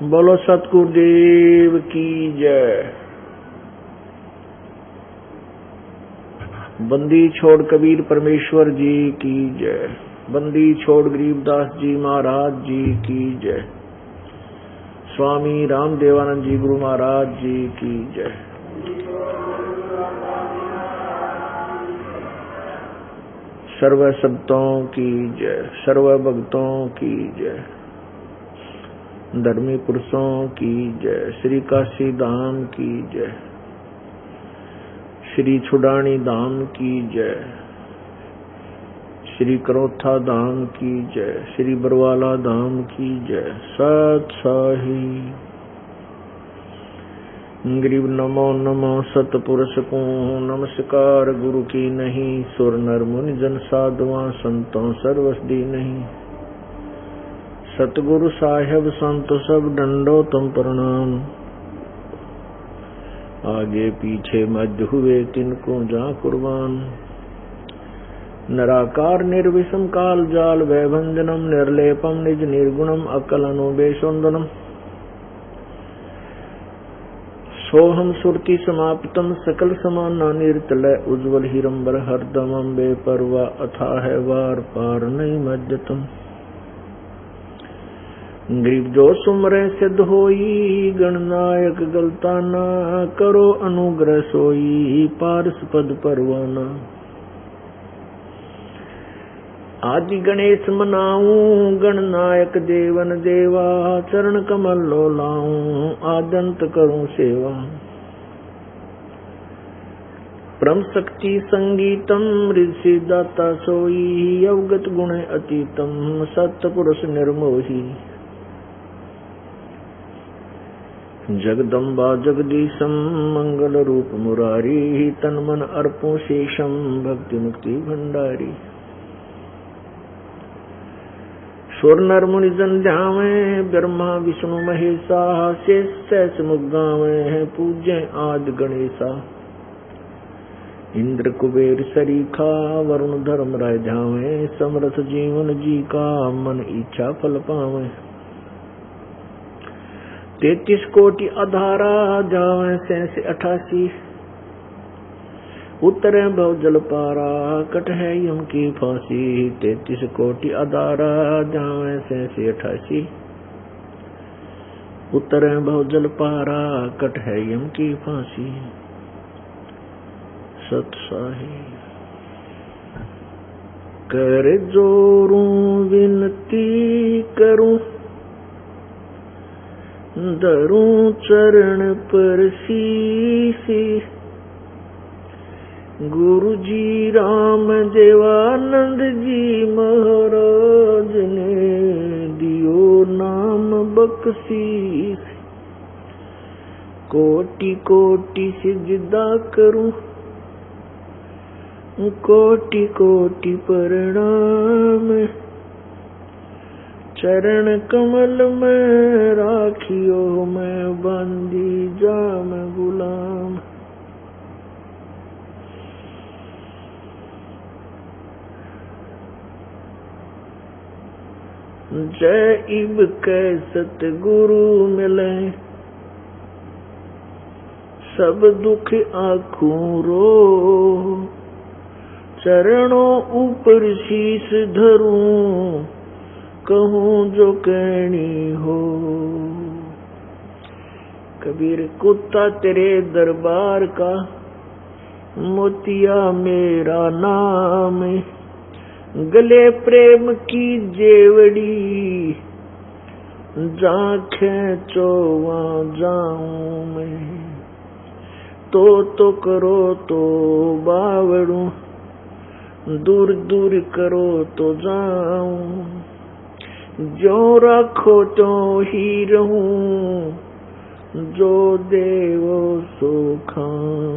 बोलो सतगुरुदेव की जय। बंदी छोड़ कबीर परमेश्वर जी की जय। बंदी छोड़ गरीबदास जी महाराज जी की जय। स्वामी रामदेवानंद जी गुरु महाराज जी की जय। सर्व संतों की जय, सर्व भक्तों की जय, धर्मी पुरुषों की जय, श्री काशी धाम की जय, श्री छुडानी धाम की जय, श्री करोथा धाम की जय, श्री बरवाला धाम की जय। सत साही गरीब नमो नमो सतपुरुष को नमस्कार। गुरु की नहीं सुर नर मुनि जन साधुआ संतों सर्वसदी नहीं। सतगुरु साहेब संत सब डंडो तुम प्रणाम। आगे पीछे मध्य हुए तिनको जा कुर्बान। निराकार निर्विषम काल जाल वैभंजनम निर्लेपम निज निर्गुणम अकल अनुबेशोन्दनम। सोहम सुरति समाप्तम सकल समाना निर्तलय उज्ज्वल हिरंबर हरदमम बेपरवा अथाह वार पार नहीं मज्जतम। गरीब जो सुमरे सिद्ध होई गणनायक गलता ना करो अनुग्रह सोई पारस पद परवाना। आदि गणेश मनाऊं गणनायक देवन देवा चरण कमल लो लाऊं आदंत करूं सेवा। परम शक्ति संगीतम ऋषि दाता सोई अवगत गुण अतीतम सत्पुरुष निर्मोही। जगदम्बा जगदीशम मंगल रूप मुरारी तन मन अर्पों शेषम भक्ति मुक्ति भंडारी। सुर नर मुनि जन ध्यावे ब्रह्मा विष्णु महेशा शेष सहस मुख गावे पूज्य आदि गणेशा। इंद्र कुबेर सरीखा वरुण धर्म राय ध्यावे समरथ जीवन जी का मन इच्छा फल पावे। 33 कोटि अधारा जावे 88 उत्तरे भव जल पारा कट है यम की फांसी। 33 कोटि अधारा जावे 88 उत्तरे भव जल पारा कट है यम की फांसी। सत्साही कर जोरूं विनती करूं धरूं चरण पर शीशी। गुरु जी राम देवानंद जी महाराज ने दियो नाम बख्शीश। कोटि कोटि सिजदा करूं कोटि कोटि प्रणाम। चरण कमल में राखियो मैं बंदी जाम गुलाम। जय इब कै सतगुरु मिले सब दुख आखूं रो। चरणों ऊपर शीश धरूं कहूं जो कहनी हो। कबीर कुत्ता तेरे दरबार का मोतिया मेरा नाम। गले प्रेम की जेवड़ी जहाँ खेचो वहाँ जाऊं मैं। तो करो तो बावड़ू दूर दूर करो तो जाऊं। जो रखो तो ही रहूं जो देवो सो खाऊं।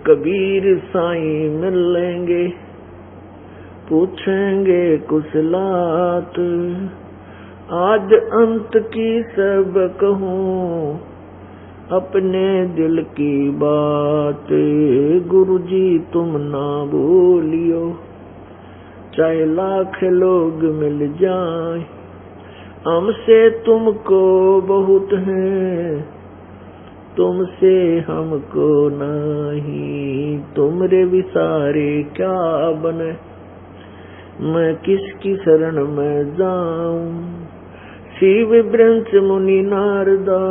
कबीर साईं मिलेंगे पूछेंगे कुशलात। आज अंत की सब कहूं अपने दिल की बात। गुरु जी तुम ना भूलियो चाहे लाख लोग मिल जाए, हमसे तुमको बहुत है, तुमसे हमको नहीं। तुमरे विसारे क्या बने, मैं किसकी शरण में जाऊं। शिव ब्रह्म मुनि नारदा,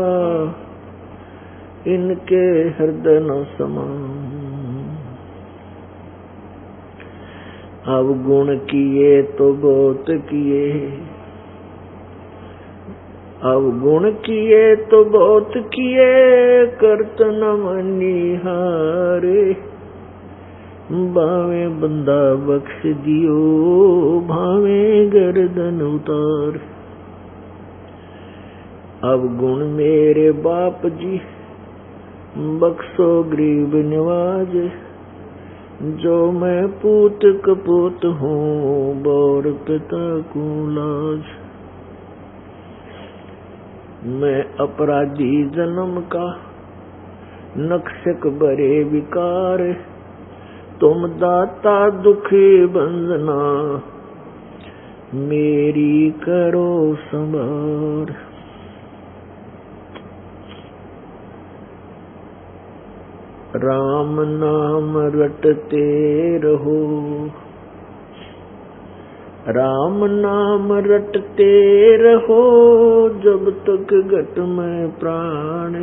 इनके हृदय न समाऊं। अवगुण किए तो बहुत किए, अवगुण किए तो बहुत किए, करत न मनिहारे। बावे बंदा बख्श दियो, भावे गर्दन उतार। अवगुण मेरे बाप जी, बख्शो गरीब नवाज। जो मैं पूत कपूत हूँ, बौर पिता को लाज। मैं अपराधी जन्म का, नक्शक बरे विकार। तुम दाता दुखी बंदना, मेरी करो संभार। राम नाम रटते रहो, राम नाम रटते रहो, जब तक घट में प्राण।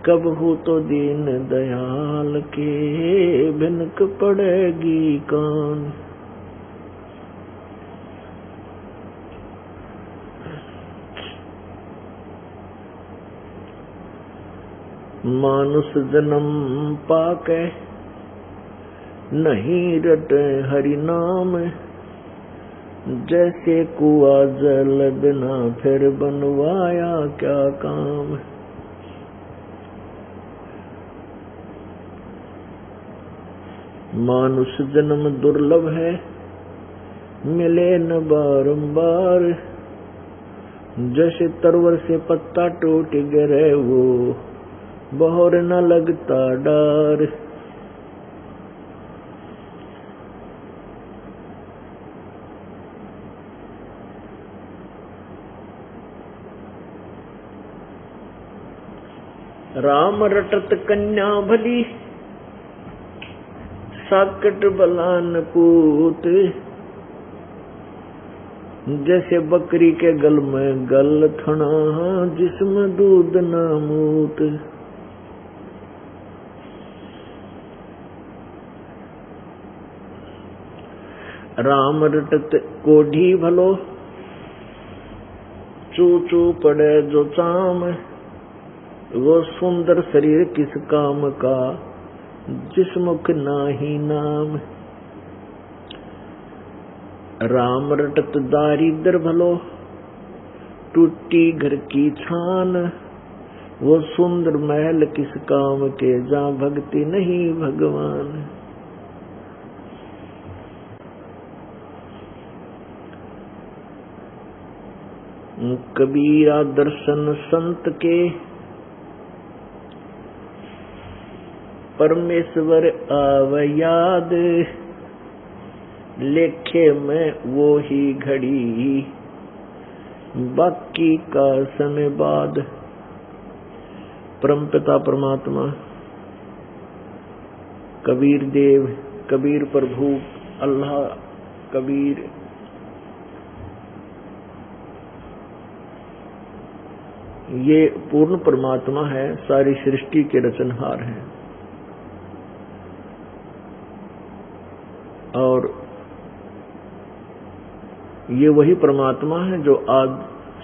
कब हो तो दीन दयाल के, भिनक पड़ेगी कान। मानुष जन्म पाके, नहीं रटे हरि नाम। जैसे कुआ जल बिना, फिर बनवाया क्या काम। मानुष जन्म दुर्लभ है, मिले न बारंबार। जैसे तरवर से पत्ता टूट गिरे, वो बहोर न लगता डार। राम रटत कन्या भली, साकट बलान पूत। जैसे बकरी के गल में गल थना, जिसमें दूध ना मूत। राम रटत कोढ़ी भलो, चू चू पड़े जो चाम। वो सुंदर शरीर किस काम का, जिस मुख नाही नाम। राम रटत दारिद्र भलो, टूटी घर की छान। वो सुंदर महल किस काम के, जहाँ भक्ति नहीं भगवान। कबीरा दर्शन संत के, परमेश्वर आव याद। लेखे में वो ही घड़ी, बाकी का समय बाद। परमपिता परमात्मा कबीर देव, कबीर प्रभु, अल्लाह कबीर, ये पूर्ण परमात्मा है, सारी सृष्टि के रचनहार हैं। और ये वही परमात्मा है जो आज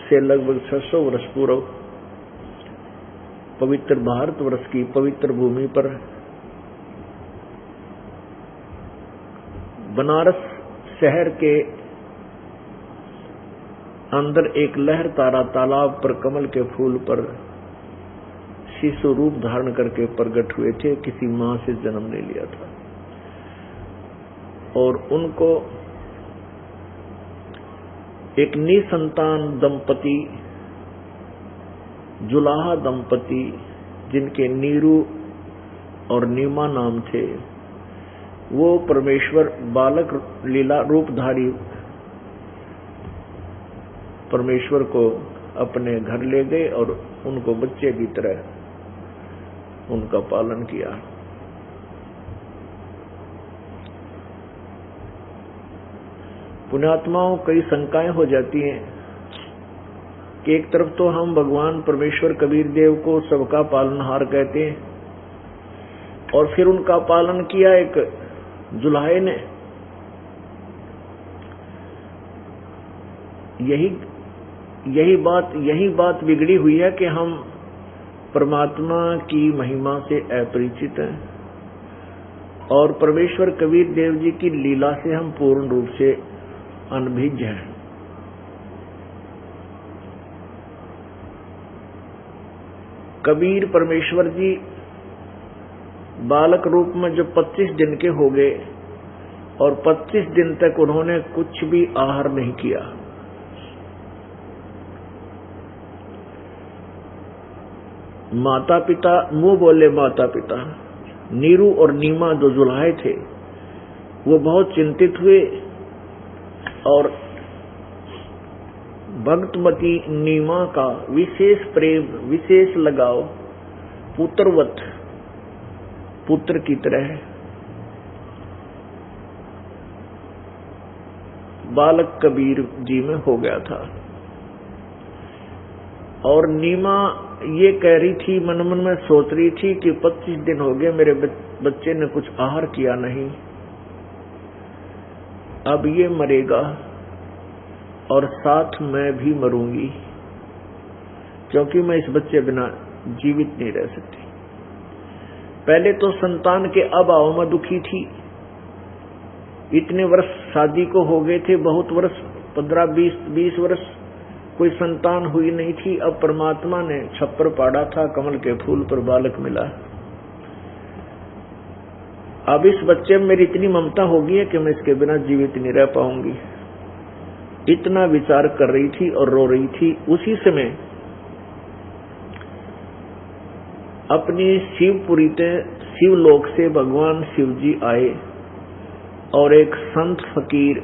से लगभग 600 वर्ष पूर्व पवित्र भारतवर्ष की पवित्र भूमि पर बनारस शहर के अंदर एक लहर तारा तालाब पर कमल के फूल पर शिशु रूप धारण करके प्रकट हुए थे। किसी मां से जन्म ले लिया था और उनको एक निसंतान दंपति, जुलाहा दंपति, जिनके नीरू और नीमा नाम थे, वो परमेश्वर बालक लीला रूपधारी परमेश्वर को अपने घर ले गए और उनको बच्चे की तरह उनका पालन किया। पुण्यात्माओं, कई शंकाएं हो जाती हैं कि एक तरफ तो हम भगवान परमेश्वर कबीर देव को सबका पालनहार कहते हैं और फिर उनका पालन किया एक जुलाहे ने। यही बात बिगड़ी हुई है कि हम परमात्मा की महिमा से अपरिचित हैं और परमेश्वर कबीर देव जी की लीला से हम पूर्ण रूप से अनभिज्ञ हैं। कबीर परमेश्वर जी बालक रूप में जो 25 दिन के हो गए और 25 दिन तक उन्होंने कुछ भी आहार नहीं किया। माता पिता मुंह बोले माता पिता नीरू और नीमा जो जुलाहे थे वो बहुत चिंतित हुए और भक्तमती नीमा का विशेष प्रेम, विशेष लगाव पुत्रवत, पुत्र की तरह बालक कबीर जी में हो गया था। और नीमा ये कह रही थी, मन मन में सोच रही थी कि 25 दिन हो गए मेरे बच्चे ने कुछ आहार किया नहीं, अब ये मरेगा और साथ मैं भी मरूंगी, क्योंकि मैं इस बच्चे बिना जीवित नहीं रह सकती। पहले तो संतान के अभाव में दुखी थी, इतने वर्ष शादी को हो गए थे, बहुत वर्ष 15-20 वर्ष कोई संतान हुई नहीं थी। अब परमात्मा ने छप्पर पाड़ा था, कमल के फूल पर बालक मिला। अब इस बच्चे में मेरी इतनी ममता होगी है कि मैं इसके बिना जीवित नहीं रह पाऊंगी, इतना विचार कर रही थी और रो रही थी। उसी समय अपनी शिवपुरी से, शिवलोक से भगवान शिव जी आए और एक संत फकीर,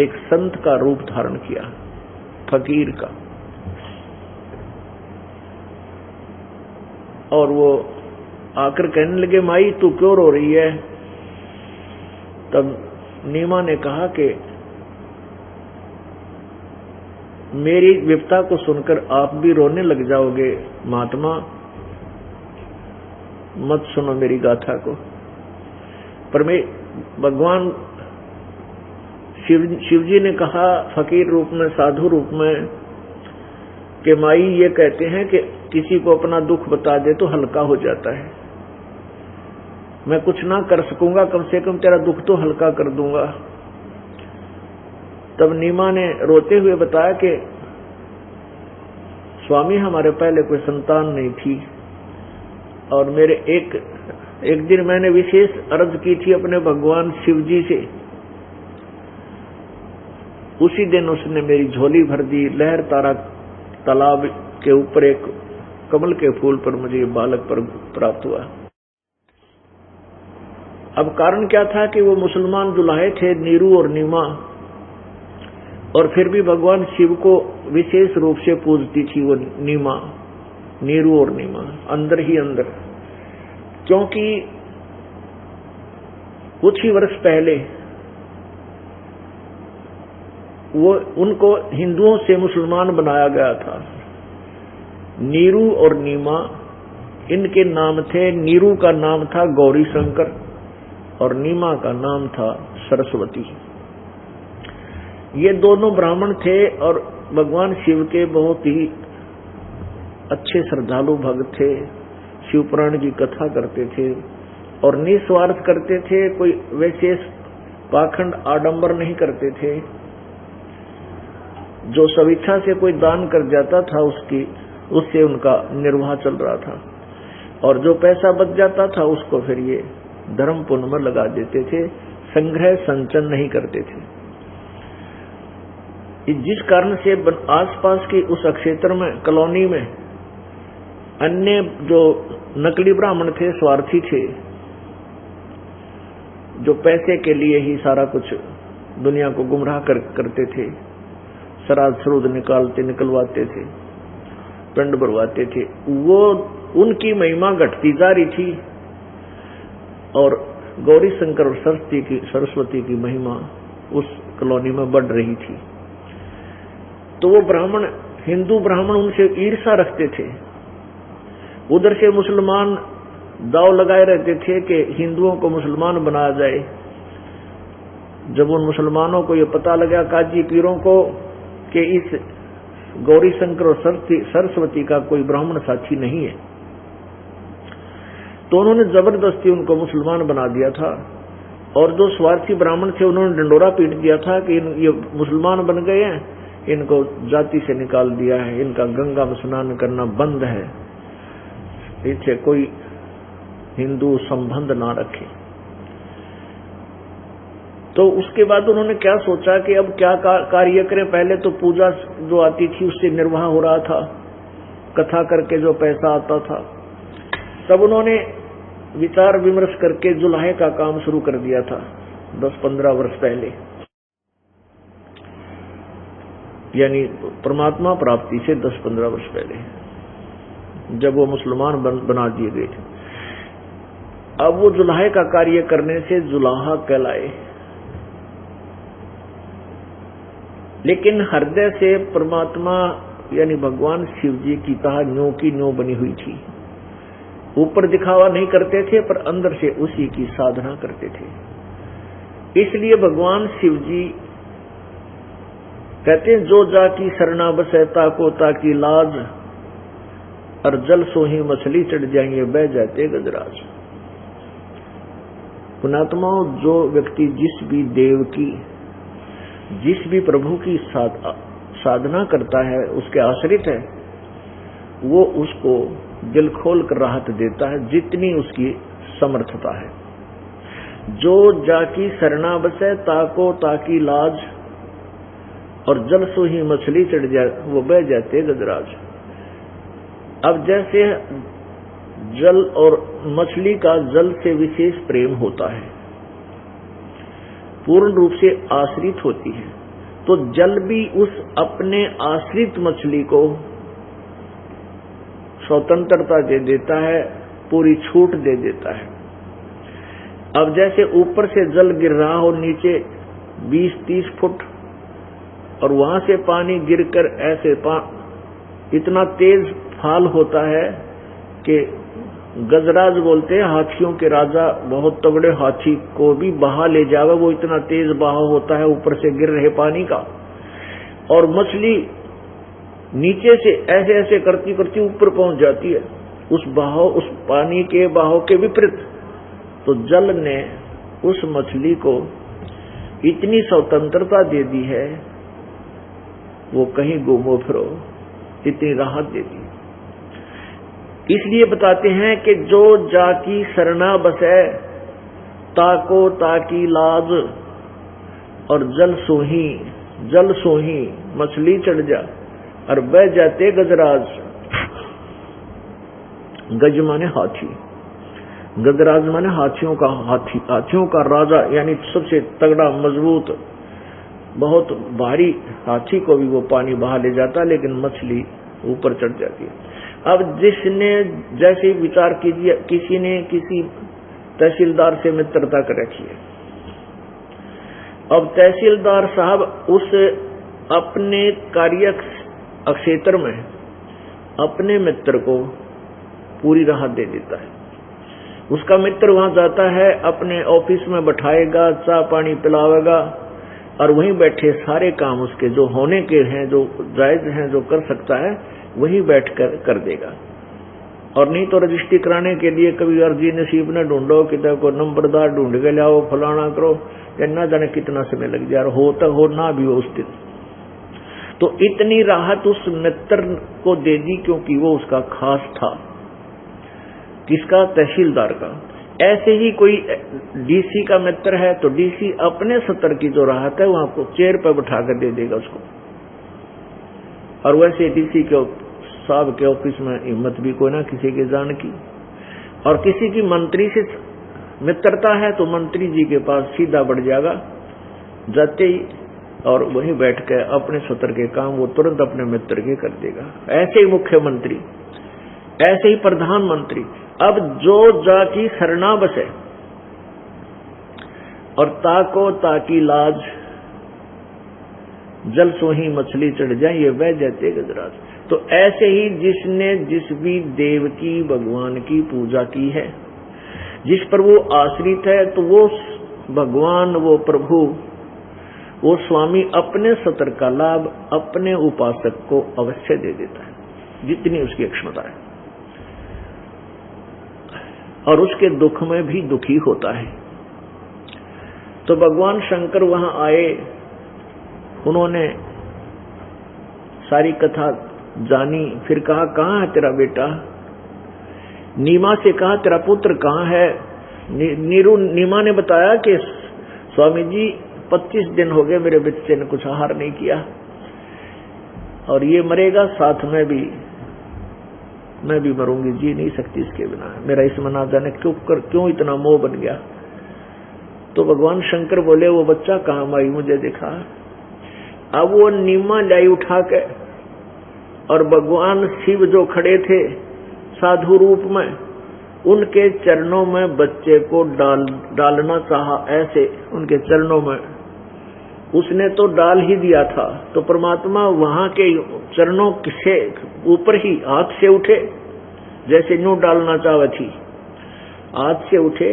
एक संत का रूप धारण किया, फकीर का। और वो आकर कहने लगे, माई तू क्यों रो रही है? तब नीमा ने कहा कि मेरी विपदा को सुनकर आप भी रोने लग जाओगे महात्मा, मत सुनो मेरी गाथा को। पर मैं भगवान शिव जी ने कहा फकीर रूप में, साधु रूप में, कि माई ये कहते हैं कि किसी को अपना दुख बता दे तो हल्का हो जाता है। मैं कुछ ना कर सकूंगा, कम से कम तेरा दुख तो हल्का कर दूंगा। तब नीमा ने रोते हुए बताया कि स्वामी हमारे पहले कोई संतान नहीं थी और मेरे एक दिन मैंने विशेष अर्ज की थी अपने भगवान शिव जी से, उसी दिन उसने मेरी झोली भर दी। लहर तारा तालाब के ऊपर एक कमल के फूल पर मुझे बालक पर प्राप्त हुआ। अब कारण क्या था कि वो मुसलमान दुल्हे थे नीरू और नीमा, और फिर भी भगवान शिव को विशेष रूप से पूजती थी वो नीमा, नीरू और नीमा अंदर ही अंदर। क्योंकि कुछ ही वर्ष पहले वो उनको हिंदुओं से मुसलमान बनाया गया था। नीरू और नीमा इनके नाम थे। नीरू का नाम था गौरी शंकर और नीमा का नाम था सरस्वती। ये दोनों ब्राह्मण थे और भगवान शिव के बहुत ही अच्छे श्रद्धालु भक्त थे। शिव पुराण की कथा करते थे और निस्वार्थ करते थे, कोई विशेष पाखंड आडंबर नहीं करते थे। जो स्वेच्छा से कोई दान कर जाता था उससे उनका निर्वाह चल रहा था, और जो पैसा बच जाता था उसको फिर ये धर्म पुण्य में लगा देते थे, संग्रह संचन नहीं करते थे। जिस कारण से आसपास की उस क्षेत्र में, कॉलोनी में अन्य जो नकली ब्राह्मण थे, स्वार्थी थे, जो पैसे के लिए ही सारा कुछ दुनिया को गुमराह करते थे, श्राद्ध श्रुद्ध निकलवाते थे, पिंड भरवाते थे, वो उनकी महिमा घटती जा रही थी और गौरी शंकर और सरस्वती की महिमा उस कॉलोनी में बढ़ रही थी। तो वो ब्राह्मण, हिंदू ब्राह्मण उनसे ईर्ष्या रखते थे। उधर से मुसलमान दाव लगाए रहते थे कि हिंदुओं को मुसलमान बनाया जाए। जब उन मुसलमानों को ये पता लगा, काजी पीरों को, कि इस गौरी शंकर और सरस्वती का कोई ब्राह्मण साथी नहीं है, तो उन्होंने जबरदस्ती उनको मुसलमान बना दिया था। और जो स्वार्थी ब्राह्मण थे उन्होंने डंडोरा पीट दिया था कि ये मुसलमान बन गए हैं, इनको जाति से निकाल दिया है, इनका गंगा में स्नान करना बंद है, इसे कोई हिंदू संबंध ना रखे। तो उसके बाद उन्होंने क्या सोचा कि अब क्या कार्य करें। पहले तो पूजा जो आती थी उससे निर्वाह हो रहा था, कथा करके जो पैसा आता था। तब उन्होंने विचार विमर्श करके जुलाहे का काम शुरू कर दिया था 10-15 वर्ष पहले, यानी परमात्मा प्राप्ति से 10-15 वर्ष पहले, जब वो मुसलमान बना दिए गए थे। अब वो जुलाहे का कार्य करने से जुलाहा कहलाए, लेकिन हृदय से परमात्मा यानी भगवान शिव जी की ताह न्यों की न्यों बनी हुई थी। ऊपर दिखावा नहीं करते थे, पर अंदर से उसी की साधना करते थे। इसलिए भगवान शिव जी कहते हैं, जो जाकी शरणा बसे ताको ताकी लाज, और जल सोही मछली चढ़ जाएंगे बह जाते गजराज। पुणात्माओं, जो व्यक्ति जिस भी देव की, जिस भी प्रभु की साधना करता है, उसके आश्रित है, वो उसको दिल खोल कर राहत देता है जितनी उसकी समर्थता है। जो जाकी शरणा बसे ताको ताकी लाज, और जल सोही मछली चढ़ जाए वो बह जाते गजराज। अब जैसे जल और मछली का जल से विशेष प्रेम होता है, पूर्ण रूप से आश्रित होती है, तो जल भी उस अपने आश्रित मछली को स्वतंत्रता दे देता है, पूरी छूट दे देता है। अब जैसे ऊपर से जल गिर रहा हो नीचे 20-30 फुट, और वहां से पानी गिरकर ऐसे इतना तेज फाल होता है कि गजराज बोलते हैं, हाथियों के राजा, बहुत तगड़े हाथी को भी बहा ले जावे, वो इतना तेज बहाव होता है ऊपर से गिर रहे पानी का। और मछली नीचे से ऐसे ऐसे करती करती ऊपर पहुंच जाती है, उस पानी के बहाव के विपरीत। तो जल ने उस मछली को इतनी स्वतंत्रता दे दी है, वो कहीं घूमो फिरो, इतनी राहत दे दी। इसलिए बताते हैं कि जो जाकी शरणा बसे ताको ताकी लाज, और जल सोही मछली चढ़ जा, और बह जाते गजराज। गज माने हाथी, गजराज माने हाथियों का राजा, यानी सबसे तगड़ा मजबूत बहुत भारी हाथी को भी वो पानी बहा ले जाता, लेकिन मछली ऊपर चढ़ जाती है। अब जिसने जैसे विचार कीजिए, किसी ने किसी तहसीलदार से मित्रता कर रखी है। अब तहसीलदार साहब उस अपने कार्य क्षेत्र में अपने मित्र को पूरी राहत दे देता है। उसका मित्र वहां जाता है, अपने ऑफिस में बैठाएगा, चाय पानी पिलावेगा, और वहीं बैठे सारे काम उसके जो होने के हैं, जो जायज हैं, जो कर सकता है, वहीं बैठकर कर देगा। और नहीं तो रजिस्ट्री कराने के लिए कभी अर्जी नसीब न ढूंढो, कितना को नंबरदार ढूंढ के लाओ, फलाना करो, या ना जाने कितना समय लग जाए, हो ना भी हो उस दिन। तो इतनी राहत उस मित्र को दे दी क्योंकि वो उसका खास था। किसका? तहसीलदार का। ऐसे ही कोई डीसी का मित्र है तो डीसी अपने सत्र की जो राहत है वो आपको चेयर पर बैठा कर दे देगा उसको। और वैसे डीसी के साहब के ऑफिस में हिम्मत भी कोई ना किसी के जान की, और किसी की मंत्री से मित्रता है तो मंत्री जी के पास सीधा बढ़ जाएगा जाते ही, और वहीं बैठ के अपने सत्र के काम वो तुरंत अपने मित्र के कर देगा। ऐसे ही मुख्यमंत्री, ऐसे ही प्रधानमंत्री। अब जो जाकी शरणा बसे और ताको ताकी लाज, जल सोही मछली चढ़ जाए ये वह जाते गजराज। तो ऐसे ही जिसने जिस भी देव की भगवान की पूजा की है, जिस पर वो आश्रित है, तो वो भगवान, वो प्रभु, वो स्वामी अपने सत्र का लाभ अपने उपासक को अवश्य दे देता है जितनी उसकी क्षमता है, और उसके दुख में भी दुखी होता है। तो भगवान शंकर वहां आए, उन्होंने सारी कथा जानी, फिर कहा कहाँ है तेरा बेटा? नीमा से कहा तेरा पुत्र कहाँ है? नीमा ने बताया कि स्वामी जी 25 दिन हो गए मेरे बच्चे ने कुछ आहार नहीं किया और ये मरेगा, साथ में भी मैं भी मरूंगी, जी नहीं सकती इसके बिना, मेरा इसमें ना जाने क्यों इतना मोह बन गया। तो भगवान शंकर बोले वो बच्चा कहाँ माई मुझे दिखा। अब वो नीमा लाई उठा के, और भगवान शिव जो खड़े थे साधु रूप में, उनके चरणों में बच्चे को डालना चाहा, ऐसे उनके चरणों में उसने तो डाल ही दिया था। तो परमात्मा वहां के चरणों से ऊपर ही हाथ से उठे, जैसे न्यू डालना चाहे थी, हाथ से उठे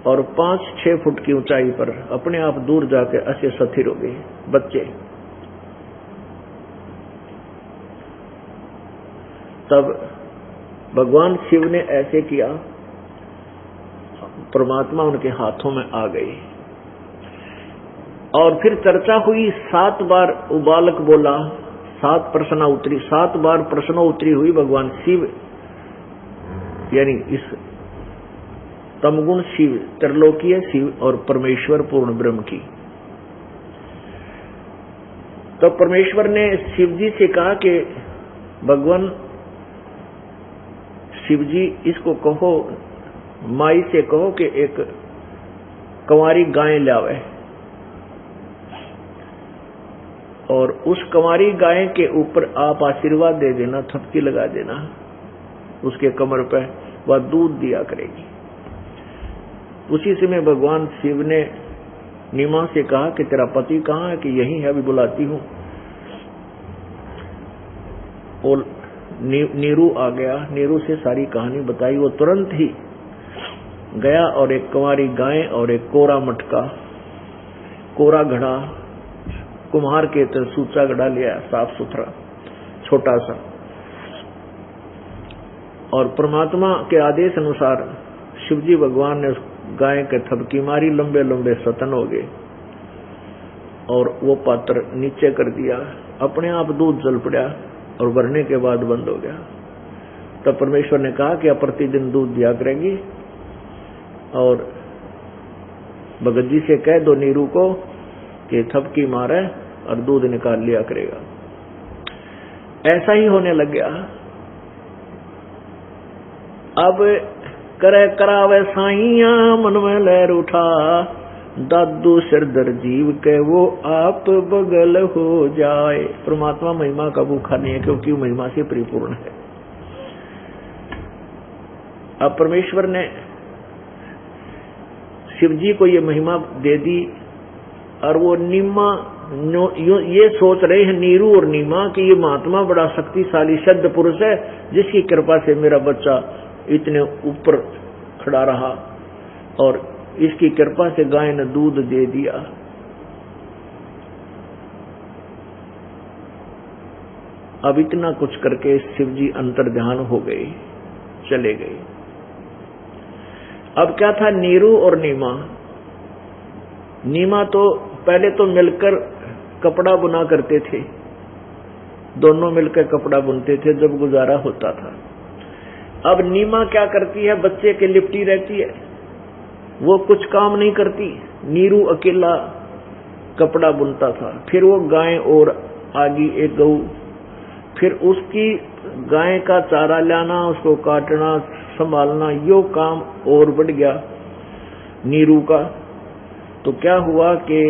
और 5-6 फुट की ऊंचाई पर अपने आप दूर जाके ऐसे स्थिर हो गए बच्चे। तब भगवान शिव ने ऐसे किया, परमात्मा उनके हाथों में आ गई, और फिर चर्चा हुई। 7 बार उबालक बोला, 7 प्रश्न उतरी, 7 बार प्रश्न उतरी हुई भगवान शिव, यानी इस तमगुण शिव, त्रिलोकीय शिव और परमेश्वर पूर्ण ब्रह्म की। तो परमेश्वर ने शिव जी से कहा कि भगवान शिव जी इसको कहो, माई से कहो कि एक कंवारी गाय लावे, और उस कंवारी गाय के ऊपर आप आशीर्वाद दे देना, थपकी लगा देना उसके कमर पे, वह दूध दिया करेगी। उसी समय भगवान शिव ने नीमा से कहा कि तेरा पति कहाँ है? कि यही है, अभी बुलाती हूं। और नीरू आ गया, नीरू से सारी कहानी बताई। वो तुरंत ही गया और एक कंवारी गाय और एक कोरा मटका, कोरा घड़ा, कुम्हार के तरह सूचा घड़ा लिया, साफ सुथरा छोटा सा, और परमात्मा के आदेश अनुसार शिवजी भगवान ने उस गाय के थपकी मारी, लंबे लंबे सतन हो गए, और वो पात्र नीचे कर दिया, अपने आप दूध जल पड़ा और भरने के बाद बंद हो गया। तब परमेश्वर ने कहा कि अब प्रतिदिन दूध दिया करेंगी, और भगत जी से कह दो नीरू को कि थपकी मारे और दूध निकाल लिया करेगा। ऐसा ही होने लग गया। अब करे करावे साइया मन में लहर उठा, दादू सिरदर जीव के वो आप बगल हो जाए। परमात्मा महिमा का भूखा नहीं है, क्योंकि वो महिमा से परिपूर्ण है। अब परमेश्वर ने शिव जी को ये महिमा दे दी, और वो नीमा ये सोच रहे हैं नीरू और नीमा कि ये महात्मा बड़ा शक्तिशाली सिद्ध पुरुष है, जिसकी कृपा से मेरा बच्चा इतने ऊपर खड़ा रहा, और इसकी कृपा से गाय ने दूध दे दिया। अब इतना कुछ करके शिव जी अंतर्ध्यान हो गए, चले गए। अब क्या था, नीरू और नीमा। नीमा तो पहले तो मिलकर कपड़ा बुना करते थे, दोनों मिलकर कपड़ा बुनते थे जब गुजारा होता था। अब नीमा क्या करती है, बच्चे के लिपटी रहती है, वो कुछ काम नहीं करती। नीरू अकेला कपड़ा बुनता था। फिर वो गाय और आगी एक गऊ, फिर उसकी गाय का चारा लाना, उसको काटना, संभालना, यो काम और बढ़ गया। नीरू का। तो क्या हुआ कि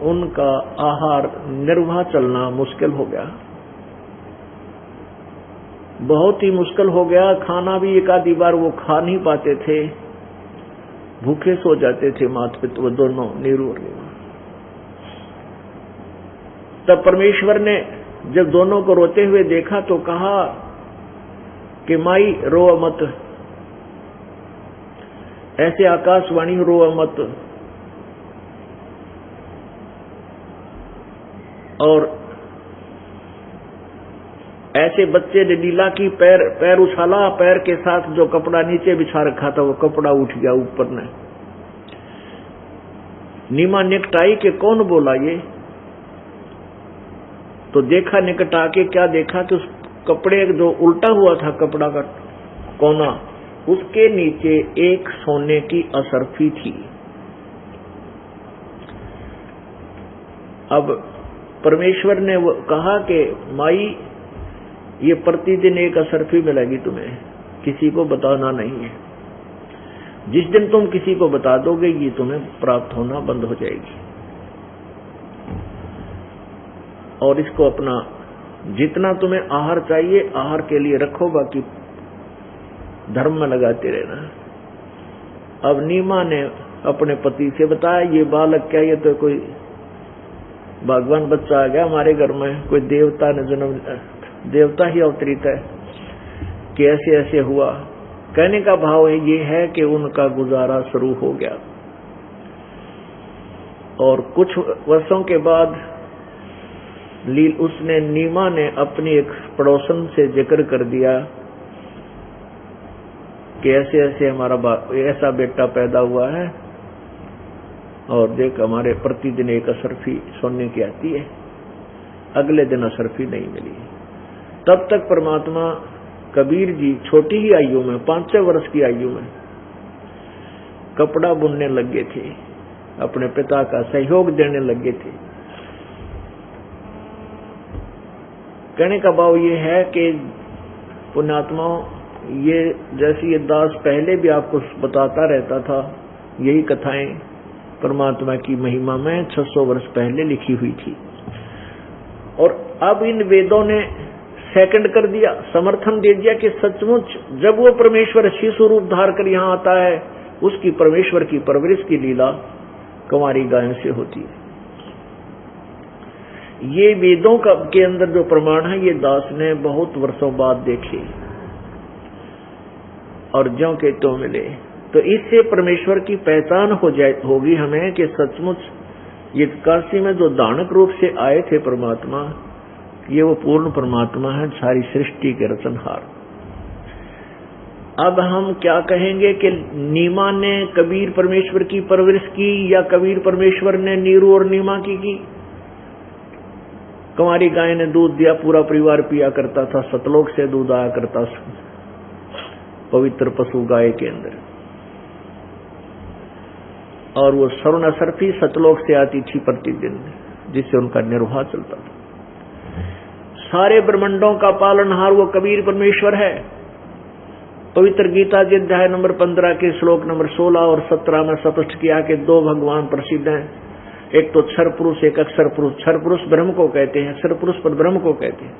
उनका आहार निर्वाह चलना मुश्किल हो गया, बहुत ही मुश्किल हो गया। खाना भी एक आधी बार वो खा नहीं पाते थे, भूखे सो जाते थे माता पिता वो दोनों, नीरू और नीमा। तब परमेश्वर ने जब दोनों को रोते हुए देखा तो कहा कि माई रो मत, ऐसे आकाशवाणी रो मत। और ऐसे बच्चे ने लीला की, पैर उछाला, पैर के साथ जो कपड़ा नीचे बिछा रखा था वो कपड़ा उठ गया ऊपर ने। नीमा निकट आई कि कौन बोला ये, तो देखा निकट आके, क्या देखा कि उस कपड़े जो उल्टा हुआ था कपड़ा का कोना, उसके नीचे एक सोने की असरफी थी। अब परमेश्वर ने वो कहा कि माई ये प्रतिदिन एक असरफी मिलेगी तुम्हें, किसी को बताना नहीं है। जिस दिन तुम किसी को बता दोगे ये तुम्हें प्राप्त होना बंद हो जाएगी। और इसको अपना जितना तुम्हें आहार चाहिए आहार के लिए रखो, बाकी धर्म में लगाते रहना। अब नीमा ने अपने पति से बताया ये बालक क्या, ये तो कोई भगवान बच्चा आ गया हमारे घर में, कोई देवता ने जन्म, देवता ही अवतरित है कि ऐसे ऐसे हुआ। कहने का भाव ये है कि उनका गुजारा शुरू हो गया। और कुछ वर्षों के बाद उसने, नीमा ने अपनी एक पड़ोसन से जिक्र कर दिया कि ऐसे ऐसे हमारा ऐसा बेटा पैदा हुआ है और देख हमारे प्रतिदिन एक असरफी सोने की आती है। अगले दिन असरफी नहीं मिली। तब तक परमात्मा कबीर जी छोटी ही आयु में, 5 वर्ष की आयु में कपड़ा बुनने लगे थे, अपने पिता का सहयोग देने लगे थे। कहने का भाव ये है कि पुण्यात्माओं, ये जैसे ये दास पहले भी आपको बताता रहता था, यही कथाएं परमात्मा की महिमा में 600 वर्ष पहले लिखी हुई थी। और अब इन वेदों ने सेकंड कर दिया, समर्थन दे दिया कि सचमुच जब वो परमेश्वर शिशु रूप धार कर यहाँ आता है, उसकी परमेश्वर की परवरिश की लीला कुंवारी गायों से होती है। ये वेदों के अंदर जो प्रमाण है ये दास ने बहुत वर्षों बाद देखे और ज्यों के त्यों मिले। तो इससे परमेश्वर की पहचान होगी हमें कि सचमुच ये काशी में जो दानक रूप से आए थे परमात्मा, ये वो पूर्ण परमात्मा है, सारी सृष्टि के रचनहार। अब हम क्या कहेंगे कि नीमा ने कबीर परमेश्वर की परवरिश की या कबीर परमेश्वर ने नीरू और नीमा की? कुंवारी गाय ने दूध दिया, पूरा परिवार पिया करता था, सतलोक से दूध आया करता पवित्र पशु गाय के अंदर। और वो स्वर्ण असरफी सतलोक से आती थी प्रतिदिन, जिससे उनका निर्वाह चलता था। सारे ब्रह्मांडों का पालनहार वो कबीर परमेश्वर है। पवित्र गीता जी अध्याय नंबर 15 के श्लोक नंबर 16 और 17 में स्पष्ट किया कि 2 भगवान प्रसिद्ध हैं, एक तो क्षर पुरुष, एक अक्षर पुरुष। क्षर पुरुष ब्रह्म को कहते हैं, अक्षर पुरुष पर ब्रह्म को कहते हैं।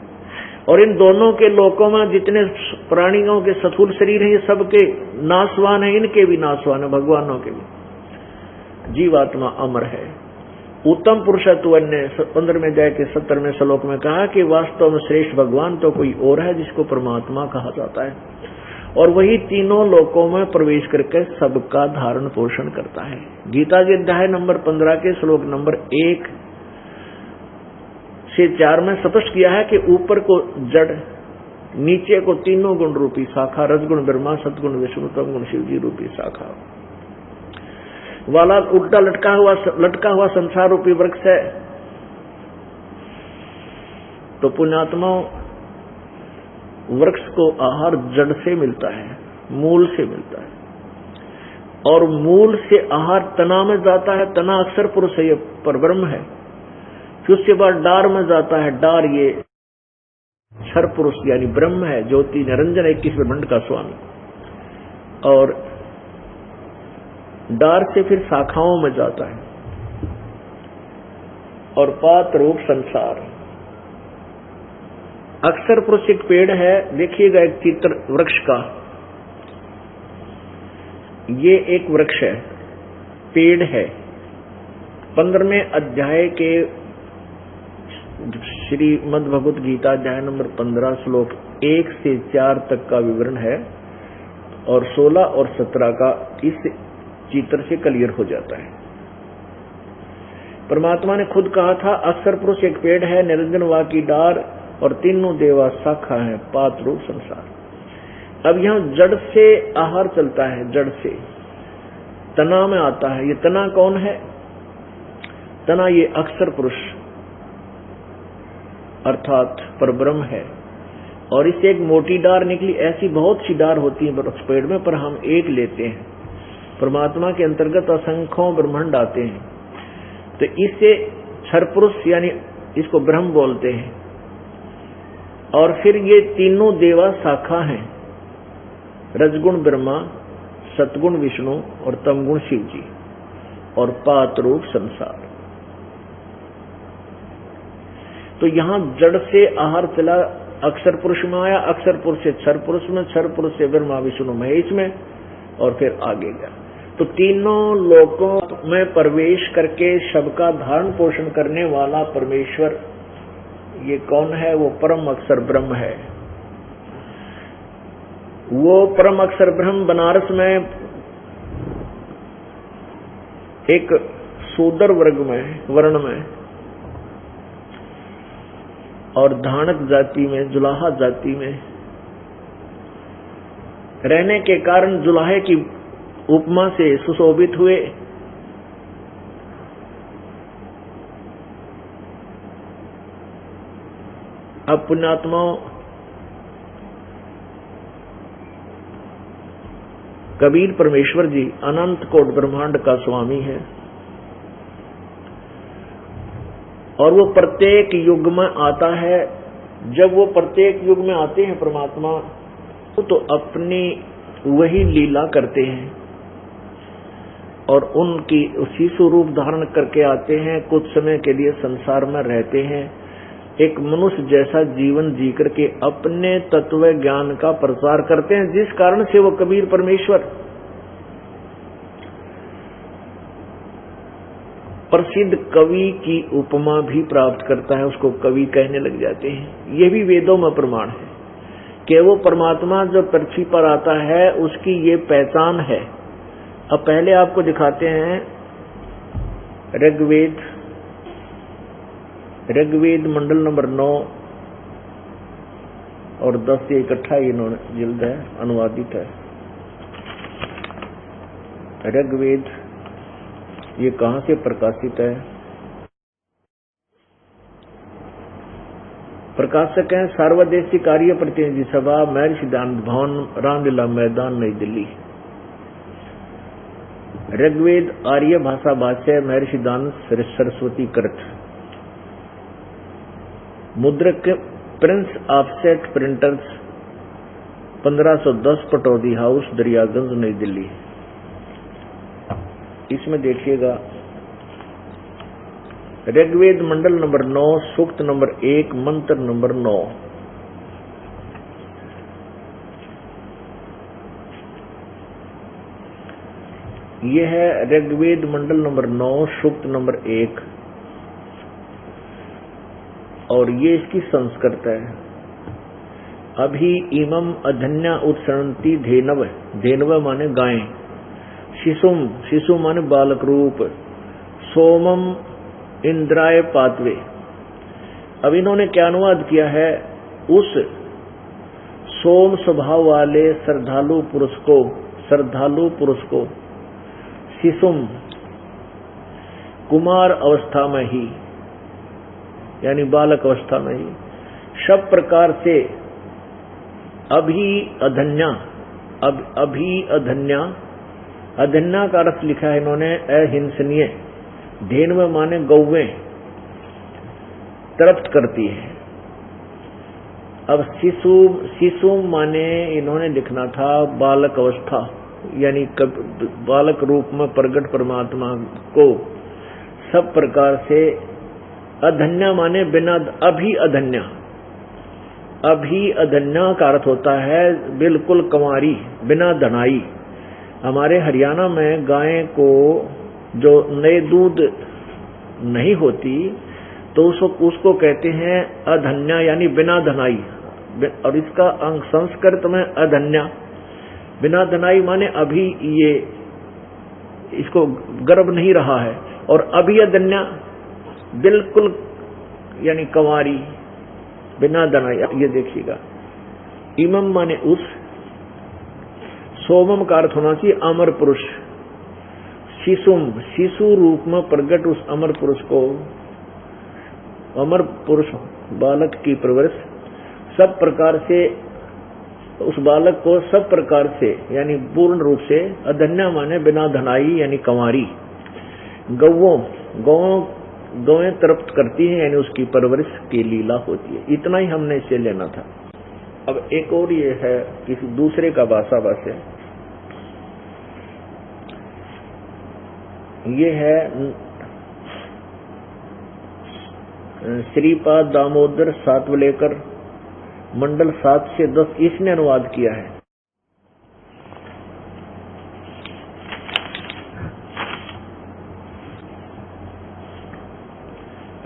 और इन दोनों के लोकों में जितने प्राणियों के स्थूल शरीर हैं ये सबके नाशवान है, इनके भी नाशवान है, भगवानों के भी। जीवात्मा अमर है। उत्तम पुरुषत्व ने 15वें अध्याय के 17वें श्लोक में कहा कि वास्तव में श्रेष्ठ भगवान तो कोई और है जिसको परमात्मा कहा जाता है, और वही तीनों लोकों में प्रवेश करके सबका धारण पोषण करता है। गीता जी अध्याय नंबर 15 के श्लोक नंबर 1 से 4 में स्पष्ट किया है कि ऊपर को जड़, नीचे को तीनों गुण रूपी शाखा, रजगुण ब्रह्मा, सतगुण विष्णु, तमगुण शिव जी रूपी शाखा वाला उल्टा लटका हुआ संसार रूपी वृक्ष है। तो पुण्यात्माओं, वृक्ष को आहार जड़ से मिलता है, मूल से मिलता है, और मूल से आहार तना में जाता है। तना अक्षर पुरुष है, ये परब्रह्म है। फिर उसके बाद डार में जाता है, डार ये क्षर पुरुष यानी ब्रह्म है, ज्योति निरंजन 21 ब्रह्मांड का स्वामी। और डार से फिर शाखाओं में जाता है। और पात रूप संसार। अक्षर पुरुष एक पेड़ है, देखिएगा एक चित्र वृक्ष का, ये एक वृक्ष है, पेड़ है। 15वें अध्याय के श्रीमद् भगवत गीता अध्याय नंबर 15 श्लोक 1 से 4 तक का विवरण है और 16 और 17 का इस चित्र से क्लियर हो जाता है। परमात्मा ने खुद कहा था, अक्षर पुरुष एक पेड़ है, निरंजन वा की डार और तीनों देवा शाखा है, पात रूप संसार। अब यहां जड़ से आहार चलता है, जड़ से तना में आता है। ये तना कौन है? तना ये अक्षर पुरुष अर्थात परब्रह्म है। और इससे एक मोटी डार निकली। ऐसी बहुत सी डार होती है वृक्ष पेड़ में, पर हम एक लेते हैं। परमात्मा के अंतर्गत असंख्यों ब्रह्मांड आते हैं, तो इससे क्षर पुरुष यानी इसको ब्रह्म बोलते हैं। और फिर ये तीनों देवा शाखा हैं, रजगुण ब्रह्मा, सतगुण विष्णु और तमगुण शिव जी, और पात रूप संसार। तो यहां जड़ से आहार चला, अक्षर पुरुष में आया, अक्षर पुरुष से क्षर पुरुष में, क्षर पुरुष से ब्रह्मा विष्णु महेश में, और फिर आगे गया। तो तीनों लोकों में प्रवेश करके सबका धारण पोषण करने वाला परमेश्वर ये कौन है? वो परम अक्षर ब्रह्म है। वो परम अक्षर ब्रह्म बनारस में एक शूद्र वर्ग में, वर्ण में और धानक जाति में, जुलाहा जाति में रहने के कारण जुलाहे की उपमा से सुशोभित हुए। अब पुण्यात्माओं, कबीर परमेश्वर जी अनंत कोट ब्रह्मांड का स्वामी है और वो प्रत्येक युग में आता है। जब वो प्रत्येक युग में आते हैं परमात्मा, तो अपनी वही लीला करते हैं और उनकी उसी स्वरूप धारण करके आते हैं। कुछ समय के लिए संसार में रहते हैं, एक मनुष्य जैसा जीवन जी करके अपने तत्व ज्ञान का प्रसार करते हैं, जिस कारण से वो कबीर परमेश्वर प्रसिद्ध कवि की उपमा भी प्राप्त करता है, उसको कवि कहने लग जाते हैं। ये भी वेदों में प्रमाण है कि वो परमात्मा जो पृथ्वी पर आता है उसकी ये पहचान है। अब पहले आपको दिखाते हैं ऋग्वेद मंडल नंबर 9 और 10 से इकट्ठा इन्होंने जिल्द है, अनुवादित है। ऋग्वेद ये कहां से प्रकाशित है? प्रकाशक हैं सार्वदेशिक कार्य प्रतिनिधि सभा, महर्षि सिद्धांत भवन, रामलीला मैदान, नई दिल्ली। ऋग्वेद आर्य भाषा भाष्य, महर्षि सिद्धांत सरस्वती कृत। मुद्रक Prince offset printers, 1510 Pataudi house, Daryaganj, नई दिल्ली। इसमें देखिएगा ऋग्वेद मंडल नंबर 9, सूक्त नंबर 1, मंत्र नंबर 9। यह है ऋग्वेद मंडल नंबर 9, सूक्त नंबर 1 और ये इसकी संस्कृत है। अभी इमम अधन्या उत्सरणती धेनव, धेनव माने गाय, शिशुम, शिशु माने बालक रूप, सोमम इंद्राय पातवे। अब इन्होंने क्या अनुवाद किया है? उस सोम स्वभाव वाले श्रद्धालु पुरुष को शिशुम कुमार अवस्था में ही यानी बालक अवस्था में ही सब प्रकार से अधन्या का अर्थ लिखा है इन्होंने अहिंसनीय, धेनव माने गौवें, तृप्त करती है। अब शिशु माने इन्होंने लिखना था बालक अवस्था, यानी बालक रूप में प्रकट परमात्मा को सब प्रकार से अधन्या माने बिना, अभी अधन्या, अभी अधन्या का अर्थ होता है बिल्कुल कंवारी, बिना धनाई। हमारे हरियाणा में गाय को जो नए दूध नहीं होती तो उसको कहते हैं अधन्या, यानी बिना धनाई। और इसका अंग संस्कृत में अधन्या, बिना धनाई माने अभी ये इसको गर्भ नहीं रहा है, और अभी अधन्या बिल्कुल यानी कंवारी, बिना धनाई। ये देखिएगा, इमम माने उस, सोमम का अर्थ होना चाहिए अमर पुरुष, शिशुम शिशु रूप में प्रकट उस अमर पुरुष को, अमर पुरुष बालक की परवरिश सब प्रकार से, उस बालक को सब प्रकार से यानी पूर्ण रूप से, अधन्या माने बिना धनाई यानी कंवारी। गौएं तृप्त करती हैं यानी उसकी परवरिश की लीला होती है। इतना ही हमने इसे लेना था। अब एक और ये है किसी दूसरे का भाषा है, ये है श्रीपाद दामोदर सातवलेकर, मंडल 7 से 10, इसने अनुवाद किया है।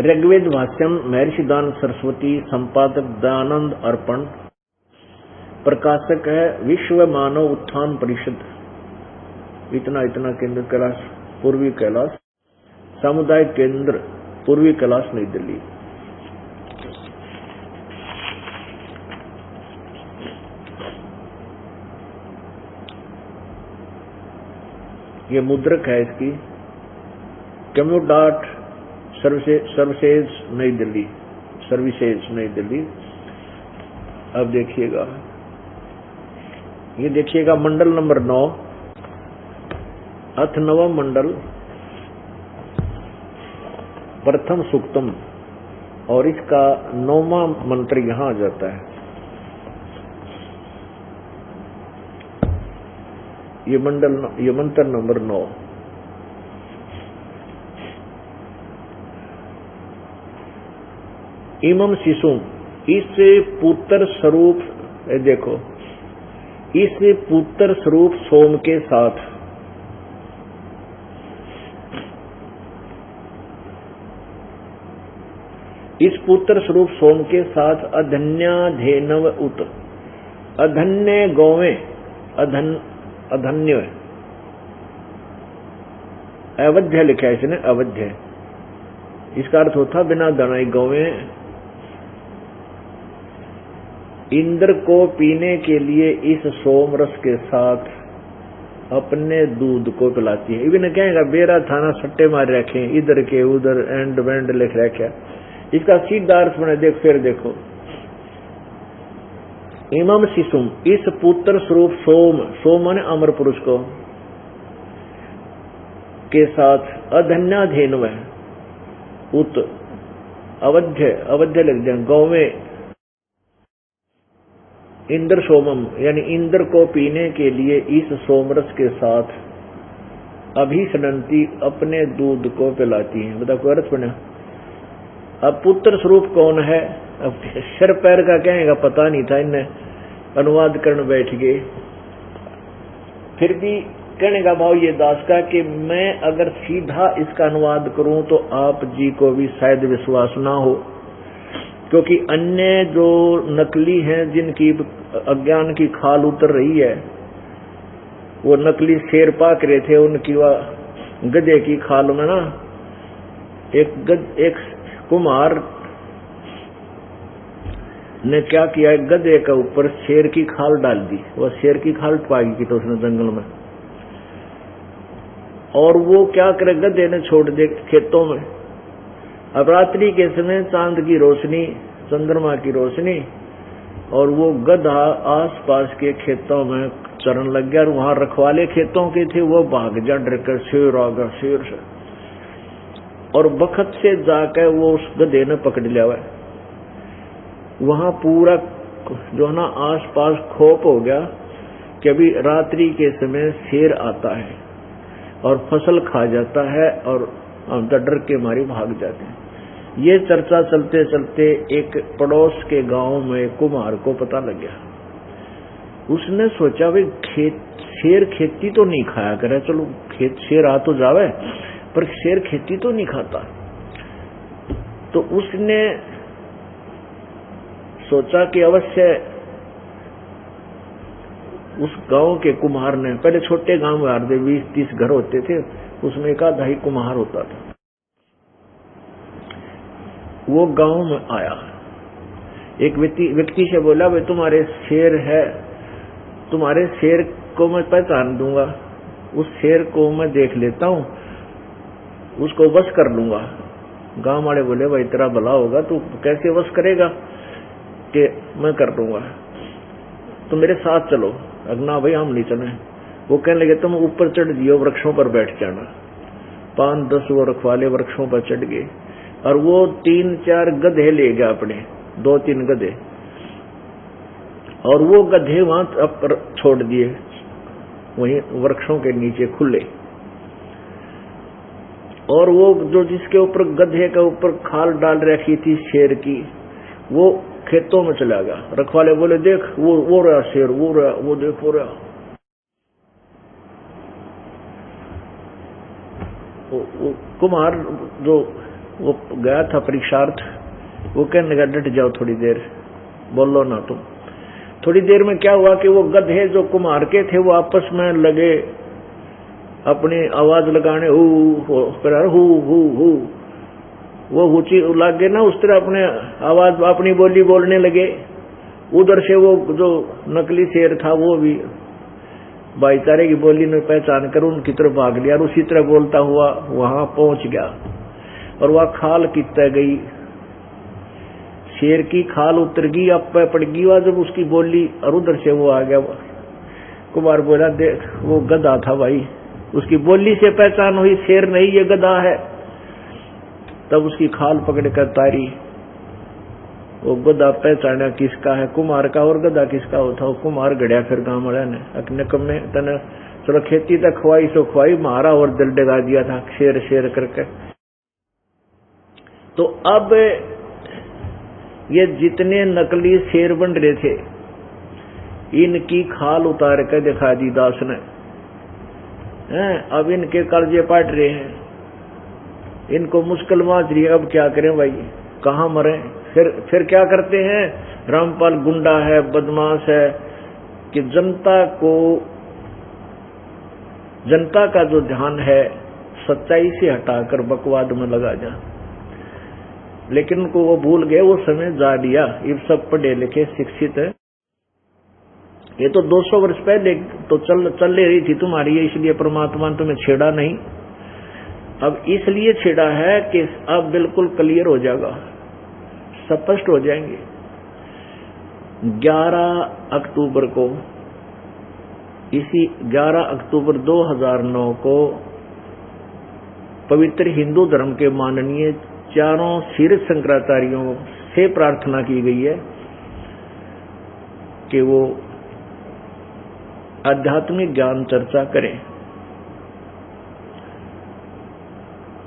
ऋग्वेद भाष्यम महर्षि दान सरस्वती, संपादक दयानंद अर्पण, प्रकाशक है विश्व मानव उत्थान परिषद, इतना केंद्र कैलाश पूर्वी कैलाश, सामुदायिक केंद्र पूर्वी कैलाश नई दिल्ली। ये मुद्रक है इसकी, कम्यूडाट सर्विसेज नई दिल्ली, सर्विसेज नई दिल्ली। अब देखिएगा, ये देखिएगा मंडल नंबर 9, अथ नवम मंडल, प्रथम सूक्तम, और इसका 9वां मंत्र यहां आ जाता है। ये मंत्र नंबर 9। इमम शिशुम, इस पुत्र स्वरूप, देखो इस पुत्र स्वरूप सोम के साथ, इस पुत्र स्वरूप सोम के साथ अधन्याधेनव उत, अधन्य गौवें, अधन्य अवध्य लिखा है इसने, अवध्य, इसका अर्थ होता बिना धनाई गौवें इंद्र को पीने के लिए इस सोम रस के साथ अपने दूध को पिलाती है। इवन कहेगा बेरा थाना सट्टे मार रखे, इधर के उधर एंड वेंड लिख रखे। इसका सीधा अर्थ बने, देख फिर देखो, इमम शिशुम, इस पुत्र स्वरूप सोम, सोम माने अमर पुरुष को, के साथ अधन्याधेनु है उत, अवध्य लिख दें, गौवें इंद्र सोमम, यानी इंद्र को पीने के लिए इस सोमरस के साथ अभिसनंती अपने दूध को पिलाती हैं। बताओ कोई अर्थ बना। अब पुत्र स्वरूप कौन है, अब सिर पैर का कहेगा पता नहीं था, इन्हें अनुवाद करने बैठ गए। फिर भी कहने का भाव ये दास का कि मैं अगर सीधा इसका अनुवाद करूं तो आप जी को भी शायद विश्वास ना हो, क्योंकि अन्य जो नकली हैं जिनकी अज्ञान की खाल उतर रही है, वो नकली शेर पाक रहे थे, उनकी वह गधे की खाल में ना एक कुम्हार ने क्या किया, गधे के ऊपर शेर की खाल डाल दी। वह शेर की खाल पाई की तो उसने जंगल में, और वो क्या करे, गधे ने छोड़ दे खेतों में। अब रात्रि के समय चांद की रोशनी, चंद्रमा की रोशनी, और वो गधा आसपास के खेतों में चरण लग गया, और वहां रखवाले खेतों के थे, वो भाग जा डर कर, शेर आ गया, शेर से, और बखत से जाकर वो उस गधे ने पकड़ लिया हुआ। वहां पूरा जो है ना आसपास खोप हो गया, कि अभी रात्रि के समय शेर आता है और फसल खा जाता है और हम तो डर के मारे भाग जाते हैं। ये चर्चा चलते चलते एक पड़ोस के गांव में कुम्हार को पता लग गया। उसने सोचा भाई शेर खेती तो नहीं खाया करे, चलो शेर आ तो जावे, पर शेर खेती तो नहीं खाता। तो उसने सोचा कि अवश्य उस गांव के कुम्हार ने, पहले छोटे गांव में 20-30 घर होते थे, उसमें एक आधा ही कुम्हार होता था। वो गांव में आया, एक व्यक्ति से बोला भाई तुम्हारे शेर है, तुम्हारे शेर को मैं पहचान दूंगा, उस शेर को मैं देख लेता हूं, उसको वश कर लूंगा। गांव वाले बोले भाई तेरा भला होगा, तू कैसे वश करेगा? कि मैं कर दूंगा, तो मेरे साथ चलो। अगना भाई हम नहीं चले। वो कहने लगे तुम ऊपर चढ़ जियो, वृक्षों पर बैठ जाना। 5-10 वो रखवाले वृक्षों पर चढ़ गए और वो 3-4 गधे ले गया अपने, 2-3 गधे, और वो गधे वहां पर छोड़ दिए, वहीं वृक्षों के नीचे खुले। और वो जो जिसके ऊपर गधे के ऊपर खाल डाल रखी थी शेर की, वो खेतों में चला गया। रखवाले बोले देख वो रहा शेर, वो रहा, वो देख वो रहा। वो कुम्हार जो वो गया था परीक्षार्थ, वो कहने लगा डट जाओ थोड़ी देर, बोलो ना तुम। थोड़ी देर में क्या हुआ कि वो गधे जो कुम्हार के थे वो आपस में लगे अपनी आवाज लगाने, हु वो ऊंची लागे ना, उस तरह अपने आवाज अपनी बोली बोलने लगे। उधर से वो जो नकली शेर था वो भी भाईचारे की बोली में पहचान कर उनकी तरफ भाग लिया और उसी तरह बोलता हुआ वहां पहुंच गया। और वह खाल कितना गई, शेर की खाल उतर गई, अब पे पड़ गई वह जब उसकी बोली, और उधर से वो आ गया। कुमार बोला देख वो गधा था भाई, उसकी बोली से पहचान हुई शेर नहीं ये गधा है। तब उसकी खाल पकड़ कर तारी, वो गधा पहचाना किसका है, कुमार का, और गधा किसका होता। वो कुमार गड़िया फिर गांव वाले ने अपने कम में तने चलो खेती तक खुआई सो खुआई, मारा और दिल डगा दिया था शेर शेर करके। तो अब ये जितने नकली शेर बन रहे थे इनकी खाल उतार कर दिखा दी दास ने। अब इनके कर्जे पाट रहे हैं, इनको मुश्किल माच रही है। अब क्या करें भाई, कहाँ मरे? फिर क्या करते हैं? रामपाल गुंडा है, बदमाश है कि जनता का जो ध्यान है सच्चाई से हटाकर बकवाद में लगा जा। लेकिन उनको वो भूल गए, वो समय जा दिया। ये सब पढ़े लिखे शिक्षित है। ये तो 200 वर्ष पहले तो चल रही थी तुम्हारी, इसलिए परमात्मा ने तुम्हें छेड़ा नहीं। अब इसलिए छेड़ा है कि अब बिल्कुल क्लियर हो जाएगा, स्पष्ट हो जाएंगे। 11 अक्टूबर को, इसी 11 अक्टूबर 2009 को पवित्र हिंदू धर्म के माननीय चारों शीर्ष शंकराचार्यों से प्रार्थना की गई है कि वो आध्यात्मिक ज्ञान चर्चा करें।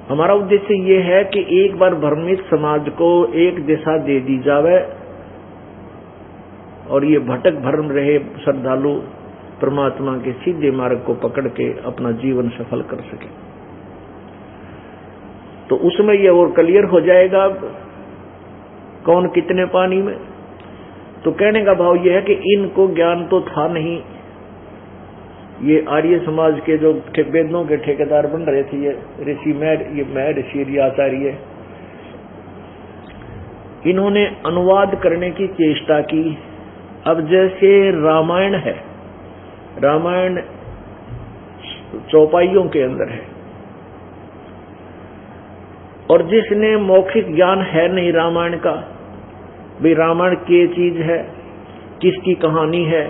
हमारा उद्देश्य ये है कि एक बार भ्रमित समाज को एक दिशा दे दी जावे और ये भटक भ्रम रहे श्रद्धालु परमात्मा के सीधे मार्ग को पकड़ के अपना जीवन सफल कर सके। तो उसमें ये और क्लियर हो जाएगा कौन कितने पानी में। तो कहने का भाव ये है कि इनको ज्ञान तो था नहीं। ये आर्य समाज के जो वेदों के ठेकेदार बन रहे थे, ये ऋषि मैं ऋषि आचार्य, इन्होंने अनुवाद करने की चेष्टा की। अब जैसे रामायण है, रामायण चौपाइयों के अंदर है, और जिसने मौखिक ज्ञान है नहीं रामायण का, भाई रामायण क्या चीज है, किसकी कहानी है,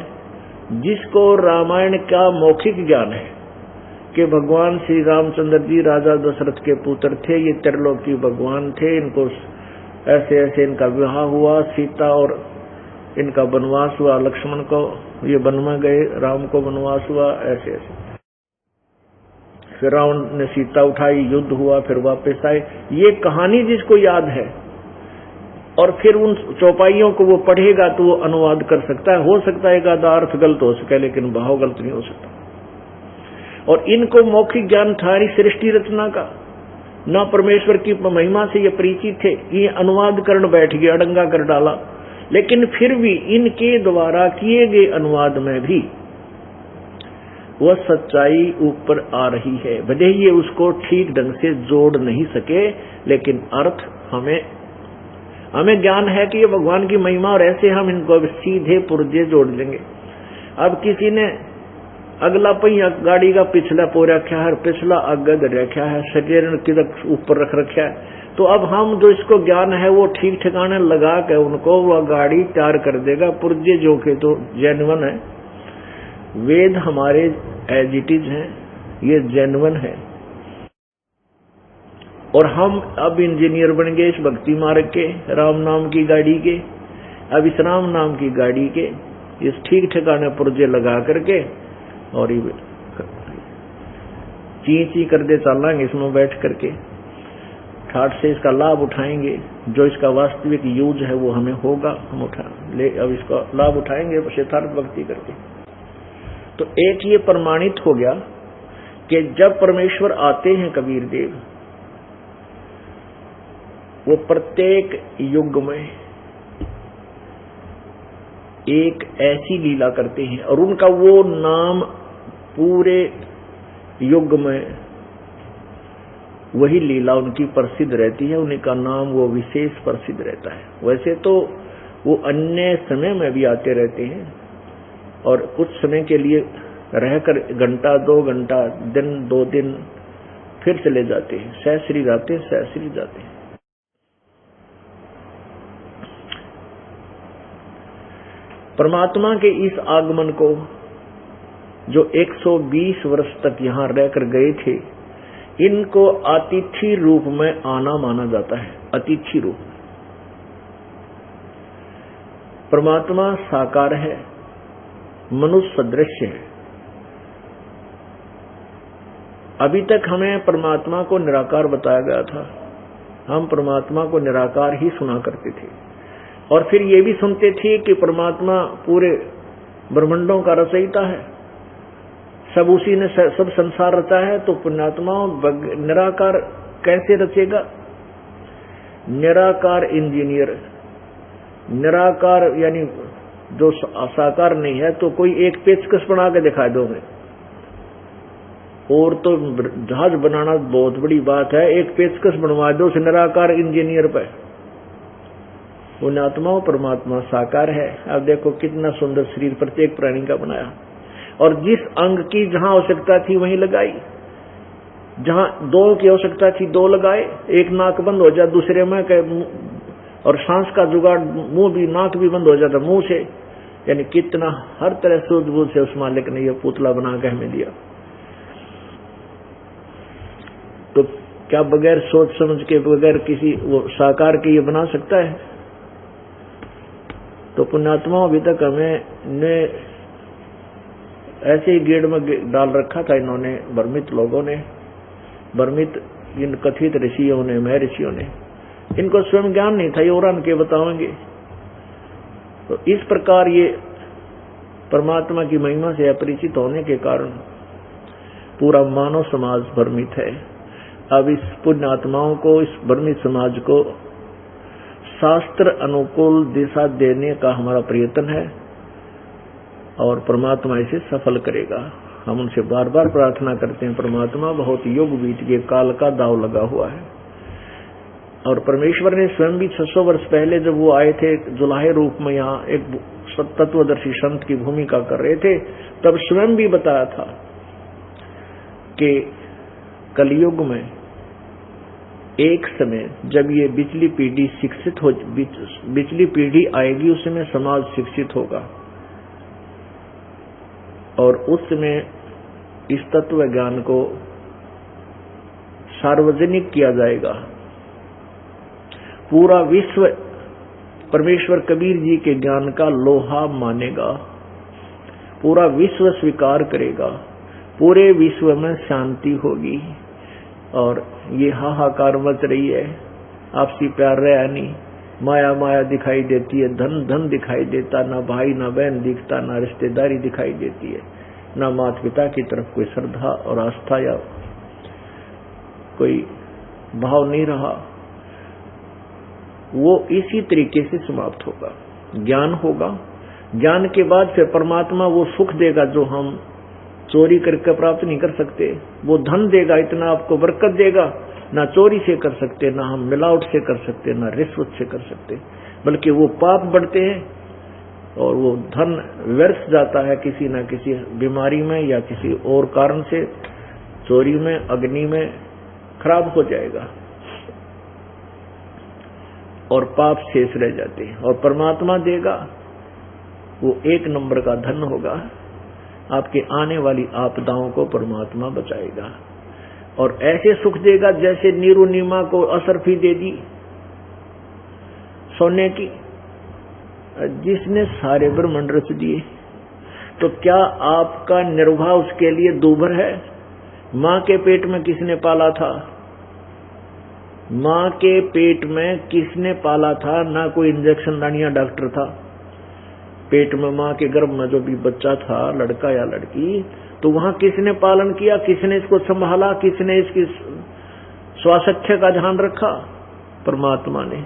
जिसको रामायण का मौखिक ज्ञान है कि भगवान श्री रामचंद्र जी राजा दशरथ के पुत्र थे, ये त्रिलोकी भगवान थे, इनको ऐसे ऐसे इनका विवाह हुआ, सीता और इनका वनवास हुआ, लक्ष्मण को ये वन में गए, राम को वनवास हुआ, ऐसे ऐसे। फिर रावण ने सीता उठाई, युद्ध हुआ, फिर वापस आए। ये कहानी जिसको याद है और फिर उन चौपाइयों को वो पढ़ेगा तो वो अनुवाद कर सकता है। हो सकता है एक आधा अर्थ गलत हो सके, लेकिन भाव गलत नहीं हो सकता। और इनको मौखिक ज्ञान था नहीं सृष्टि रचना का, न परमेश्वर की महिमा से ये परिचित थे। ये अनुवाद करने बैठ गए, अड़ंगा कर डाला। लेकिन फिर भी इनके द्वारा किए गए अनुवाद में भी वह सच्चाई ऊपर आ रही है। भले ही ये उसको ठीक ढंग से जोड़ नहीं सके, लेकिन अर्थ हमें ज्ञान है कि ये भगवान की महिमा, और ऐसे हम इनको सीधे पुर्जे जोड़ लेंगे। अब किसी ने अगला पहिया गाड़ी का पिछला पो रखा है, पिछला आगे रखा है, शरीर किधर ऊपर रख रखा है, तो अब हम जो इसको ज्ञान है वो ठीक ठिकाने लगा के उनको वह गाड़ी तैयार कर देगा। पुर्जे जो के तो जेन्युइन है, वेद हमारे एज इट इज हैं, ये जेन्युइन है। और हम अब इंजीनियर बन गए इस भक्ति मार्ग के, राम नाम की गाड़ी के। अब इस राम नाम की गाड़ी के इस ठीक ठिकाने पुर्जे लगा करके और ची कर दे चलेंगे इसमें बैठ करके, ठाठ से इसका लाभ उठाएंगे। जो इसका वास्तविक यूज है वो हमें होगा, हम अब इसका लाभ उठाएंगे यथार्थ भक्ति करके। तो एक ये प्रमाणित हो गया कि जब परमेश्वर आते हैं कबीर देव, वो प्रत्येक युग में एक ऐसी लीला करते हैं और उनका वो नाम पूरे युग में वही लीला उनकी प्रसिद्ध रहती है, उनका नाम वो विशेष प्रसिद्ध रहता है। वैसे तो वो अन्य समय में भी आते रहते हैं और कुछ समय के लिए रहकर घंटा 2 घंटा, दिन 2 दिन, फिर चले जाते हैं, सहस्री जाते हैं, सहस्री जाते हैं। परमात्मा के इस आगमन को जो 120 वर्ष तक यहां रहकर गए थे, इनको अतिथि रूप में आना माना जाता है। अतिथि रूप परमात्मा साकार है, मनुष्य सदृश है। अभी तक हमें परमात्मा को निराकार बताया गया था, हम परमात्मा को निराकार ही सुना करते थे और फिर ये भी सुनते थे कि परमात्मा पूरे ब्रह्मांडों का रचयिता है, सब उसी ने सब संसार रचा है। तो पुण्यात्मा निराकार कैसे रचेगा? निराकार इंजीनियर, निराकार यानी जो साकार नहीं है, तो कोई एक पेचकस बना के दिखा दो हमें। और तो जहाज बनाना बहुत बड़ी बात है, एक पेचकस बनवा दो उस निराकार इंजीनियर पे। पुण्यात्मा परमात्मा साकार है। अब देखो कितना सुंदर शरीर प्रत्येक प्राणी का बनाया, और जिस अंग की जहां आवश्यकता थी वहीं लगाई। जहां 2 की आवश्यकता थी 2 लगाए, एक नाक बंद हो जाए दूसरे में, और सांस का जुगाड़ मुंह भी, नाक भी बंद हो जाता मुंह से। यानी कितना हर तरह सूझबूझ से उस मालिक ने यह पुतला बना के हमें दिया। तो क्या बगैर सोच समझ के, बगैर किसी वो साकार के ये बना सकता है? तो पुण्यात्मा अभी तक हमें ने ऐसे ही गेड़ में डाल रखा था इन्होंने, भ्रमित लोगों ने, भ्रमित इन कथित ऋषियों ने, महर्षियों ने। इनको स्वयं ज्ञान नहीं था, ये और के बताएंगे। तो इस प्रकार ये परमात्मा की महिमा से अपरिचित होने के कारण पूरा मानव समाज भ्रमित है। अब इस पुण्यात्माओं को, इस भ्रमित समाज को शास्त्र अनुकूल दिशा देने का हमारा प्रयत्न है और परमात्मा इसे सफल करेगा। हम उनसे बार बार प्रार्थना करते हैं, परमात्मा बहुत युग बीत गए, काल का दाव लगा हुआ है। और परमेश्वर ने स्वयं भी 600 वर्ष पहले जब वो आए थे जुलाहे रूप में, यहाँ एक तत्वदर्शी संत की भूमिका कर रहे थे, तब स्वयं भी बताया था कि कलयुग में एक समय जब ये बिचली पीढ़ी शिक्षित हो, बिचली पीढ़ी आएगी, उस समय समाज शिक्षित होगा और उस समय इस तत्व ज्ञान को सार्वजनिक किया जाएगा। पूरा विश्व परमेश्वर कबीर जी के ज्ञान का लोहा मानेगा, पूरा विश्व स्वीकार करेगा, पूरे विश्व में शांति होगी। और ये हाहाकार मच रही है, आपसी प्यार रहा नहीं, माया माया दिखाई देती है, धन धन दिखाई देता, ना भाई ना बहन दिखता, ना रिश्तेदारी दिखाई देती है, ना माता पिता की तरफ कोई श्रद्धा और आस्था या कोई भाव नहीं रहा। वो इसी तरीके से समाप्त होगा। ज्ञान होगा, ज्ञान के बाद फिर परमात्मा वो सुख देगा जो हम चोरी करके प्राप्त नहीं कर सकते। वो धन देगा, इतना आपको बरकत देगा, ना चोरी से कर सकते, ना हम मिलावट से कर सकते, ना रिश्वत से कर सकते, बल्कि वो पाप बढ़ते हैं और वो धन व्यर्थ जाता है किसी न किसी बीमारी में या किसी और कारण से, चोरी में, अग्नि में खराब हो जाएगा और पाप शेष रह जाते हैं। और परमात्मा देगा वो एक नंबर का धन होगा, आपके आने वाली आपदाओं को परमात्मा बचाएगा और ऐसे सुख देगा जैसे नीरू नीमा को असरफी दे दी सोने की, जिसने सारे ब्रह्मांड रच दिए। तो क्या आपका निर्वाह उसके लिए दूभर है? मां के पेट में किसने पाला था? मां के पेट में किसने पाला था? ना कोई इंजेक्शन लानिया डॉक्टर था। पेट में मां के गर्भ में जो भी बच्चा था, लड़का या लड़की, तो वहां किसने पालन किया? किसने इसको संभाला? किसने इसकी स्वास्थ्य का ध्यान रखा? परमात्मा ने।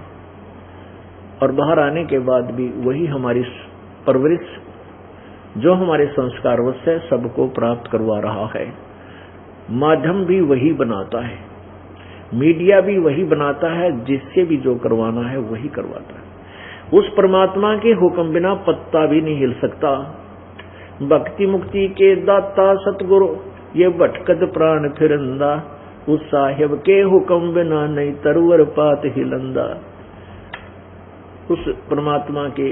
और बाहर आने के बाद भी वही हमारी परवरिश, जो हमारे संस्कार से सबको प्राप्त करवा रहा है। माध्यम भी वही बनाता है, मीडिया भी वही बनाता है, जिससे भी जो करवाना है वही करवाता है। उस परमात्मा के हुक्म बिना पत्ता भी नहीं हिल सकता। भक्ति मुक्ति के दाता सतगुरु, ये भटकत प्राण फिरंदा, उस साहिब के हुक्म बिना नहीं तरवर पात हिलंदा। उस परमात्मा के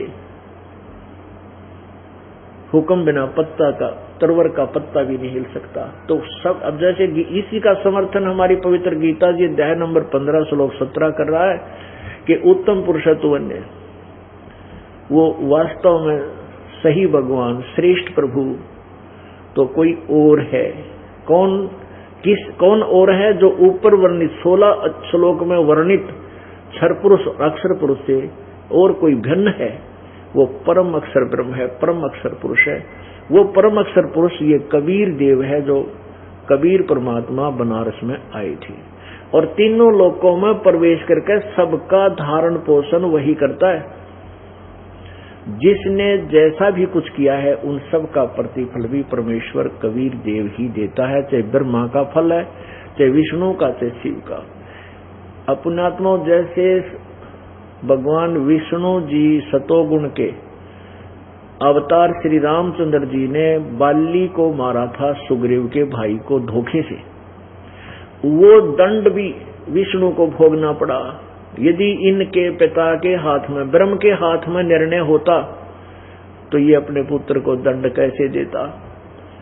हुक्म बिना पत्ता का, तरवर का पत्ता भी नहीं हिल सकता। तो सब, अब जैसे इसी का समर्थन हमारी पवित्र गीता जी अध्याय नंबर 15 श्लोक 17 कर रहा है कि उत्तम पुरुषत्व ने, वो वास्तव में सही भगवान, श्रेष्ठ प्रभु तो कोई और है। कौन और है? जो ऊपर वर्णित 16 श्लोक में वर्णित क्षर पुरुष अक्षर पुरुष से और कोई भिन्न है। वो परम अक्षर ब्रह्म है, परम अक्षर पुरुष है। वो परम अक्षर पुरुष ये कबीर देव है, जो कबीर परमात्मा बनारस में आई थी और तीनों लोकों में प्रवेश करके सबका धारण पोषण वही करता है। जिसने जैसा भी कुछ किया है उन सब का प्रतिफल भी परमेश्वर कबीर देव ही देता है, चाहे ब्रह्मा का फल है, चाहे विष्णु का, चाहे शिव का। अपनात्मा जैसे भगवान विष्णु जी सतोगुण के अवतार श्री रामचंद्र जी ने बाली को मारा था, सुग्रीव के भाई को धोखे से, वो दंड भी विष्णु को भोगना पड़ा। यदि इनके पिता के हाथ में, ब्रह्म के हाथ में निर्णय होता तो ये अपने पुत्र को दंड कैसे देता।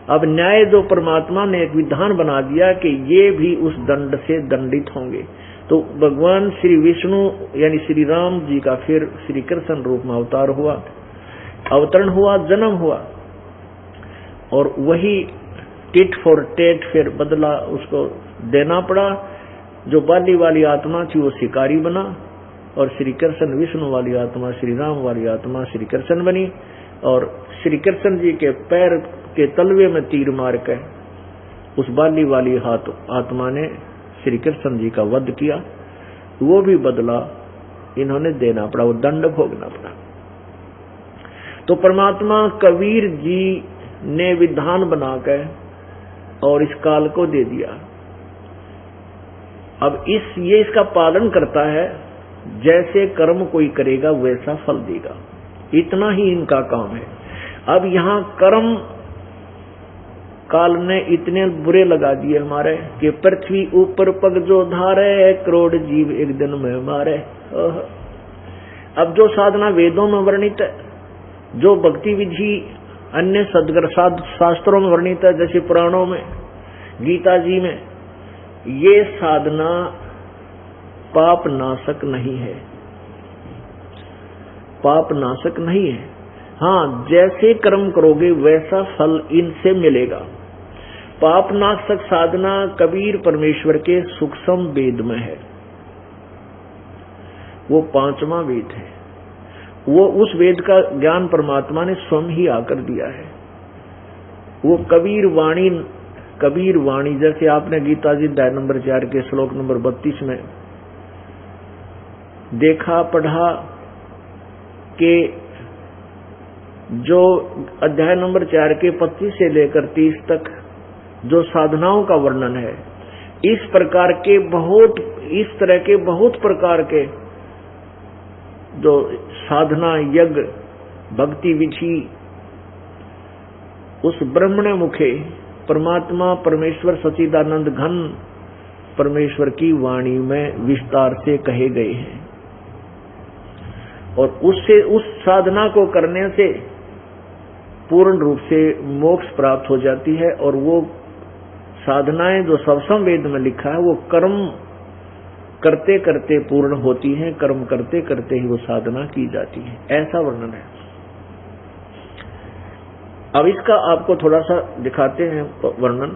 अब न्याय जो परमात्मा ने एक विधान बना दिया कि ये भी उस दंड से दंडित होंगे। तो भगवान श्री विष्णु यानी श्री राम जी का फिर श्री कृष्ण रूप में अवतार हुआ, अवतरण हुआ, जन्म हुआ और वही टिट फॉर टेट फिर बदला उसको देना पड़ा। जो बाली वाली आत्मा थी वो शिकारी बना और श्री कृष्ण विष्णु वाली आत्मा, श्री राम वाली आत्मा श्री कृष्ण बनी। और श्री कृष्ण जी के पैर के तलवे में तीर मार के उस बाली वाली आत्मा ने श्री कृष्ण जी का वध किया। वो भी बदला इन्होंने देना पड़ा, वो दंड भोगना पड़ा। तो परमात्मा कबीर जी ने विधान बनाकर और इस काल को दे दिया। अब ये इसका पालन करता है, जैसे कर्म कोई करेगा वैसा फल देगा, इतना ही इनका काम है। अब यहाँ कर्म काल ने इतने बुरे लगा दिए हमारे कि पृथ्वी ऊपर पग जो धारे, करोड़ जीव एक दिन में मारे। अब जो साधना वेदों में वर्णित है, जो भक्ति विधि अन्य शास्त्रों में वर्णित है, जैसे पुराणों में, गीता जी में, ये साधना पाप नाशक नहीं है। पाप नाशक नहीं है। हाँ, जैसे कर्म करोगे वैसा फल इनसे मिलेगा। पाप नाशक साधना कबीर परमेश्वर के सूक्ष्म वेद में है, वो 5वां वेद है। वो उस वेद का ज्ञान परमात्मा ने स्वयं ही आकर दिया है। वो कबीर वाणी जैसे आपने गीता जी अध्याय नंबर 4 के श्लोक नंबर 32 में देखा पढ़ा कि जो अध्याय नंबर 4 के 25 से लेकर 30 तक जो साधनाओं का वर्णन है, इस तरह के बहुत प्रकार के जो साधना यज्ञ भक्ति विधि उस ब्रह्मण मुखे परमात्मा परमेश्वर सच्चिदानंद घन परमेश्वर की वाणी में विस्तार से कहे गए हैं। और उससे उस साधना को करने से पूर्ण रूप से मोक्ष प्राप्त हो जाती है। और वो साधनाएं जो सवसम वेद में लिखा है वो कर्म करते करते पूर्ण होती हैं, कर्म करते करते ही वो साधना की जाती है, ऐसा वर्णन है। अब इसका आपको थोड़ा सा दिखाते हैं वर्णन।